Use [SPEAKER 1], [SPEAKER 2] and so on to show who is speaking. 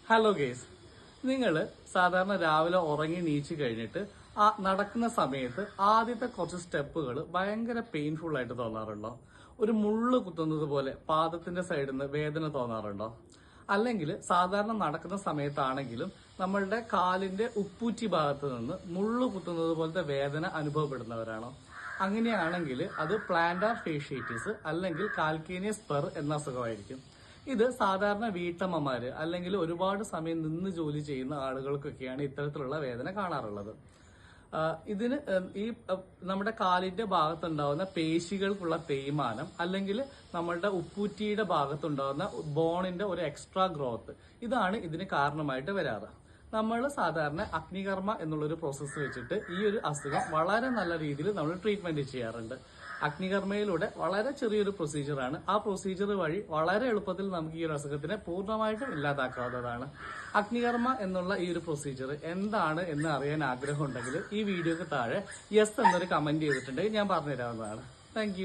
[SPEAKER 1] Hello guys, നിങ്ങൾ സാധാരണ രാവിലെ ഉറങ്ങി നീച്ചു കഴിഞ്ഞിട്ട് നടക്കുന്ന സമയത്ത് ആദ്യത്തെ കുറച്ച് സ്റ്റെപ്പുകൾ ഭയങ്കര പെയിൻഫുൾ ആയിട്ട് തോന്നാറുണ്ടോ? ഒരു മുള്ളു കുത്തുന്നത് പോലെ പാദത്തിന്റെ സൈഡിൽ നിന്ന് വേദന തോന്നാറുണ്ടോ? അല്ലെങ്കിൽ സാധാരണ നടക്കുന്ന സമയത്താണെങ്കിലും നമ്മളുടെ കാലിന്റെ ഉപ്പൂറ്റി ഭാഗത്ത് നിന്ന് മുള്ളു കുത്തുന്നത് പോലത്തെ വേദന അനുഭവപ്പെടുന്നവരാണോ? അങ്ങനെയാണെങ്കിൽ അത് പ്ലാന്റാർ ഫേഷ്യേറ്റിസ് അല്ലെങ്കിൽ കാൽക്കേനിയസ് സ്പെർ എന്ന അസുഖമായിരിക്കും. ഇത് സാധാരണ വീട്ടമ്മമാര് അല്ലെങ്കിൽ ഒരുപാട് സമയം നിന്ന് ജോലി ചെയ്യുന്ന ആളുകൾക്കൊക്കെയാണ് ഇത്തരത്തിലുള്ള വേദന കാണാറുള്ളത്. ഇതിന് ഈ നമ്മുടെ കാലിന്റെ ഭാഗത്തുണ്ടാവുന്ന പേശികൾക്കുള്ള തേയ്മാനം അല്ലെങ്കിൽ നമ്മളുടെ ഉപ്പൂറ്റിയുടെ ഭാഗത്തുണ്ടാവുന്ന ബോണിന്റെ ഒരു എക്സ്ട്രാ ഗ്രോത്ത്, ഇതാണ് ഇതിന് കാരണമായിട്ട് വരാറ്. നമ്മൾ സാധാരണ അഗ്നികർമ്മ എന്നുള്ളൊരു പ്രോസസ്സ് വെച്ചിട്ട് ഈ ഒരു അസുഖം വളരെ നല്ല രീതിയിൽ നമ്മൾ ട്രീറ്റ്മെന്റ് ചെയ്യാറുണ്ട്. അഗ്നികർമ്മയിലൂടെ വളരെ ചെറിയൊരു പ്രൊസീജിയറാണ്. ആ പ്രൊസീജിയർ വഴി വളരെ എളുപ്പത്തിൽ നമുക്ക് ഈ ഒരു അസുഖത്തിനെ പൂർണ്ണമായിട്ടും ഇല്ലാതാക്കാവുന്നതാണ്. അഗ്നികർമ്മ എന്നുള്ള ഈ ഒരു പ്രൊസീജിയർ എന്താണ് എന്ന് അറിയാൻ ആഗ്രഹമുണ്ടെങ്കിൽ ഈ വീഡിയോക്ക് താഴെ യെസ് എന്നൊരു കമന്റ് ചെയ്തിട്ടുണ്ടെങ്കിൽ ഞാൻ പറഞ്ഞുതരാവുന്നതാണ്. താങ്ക്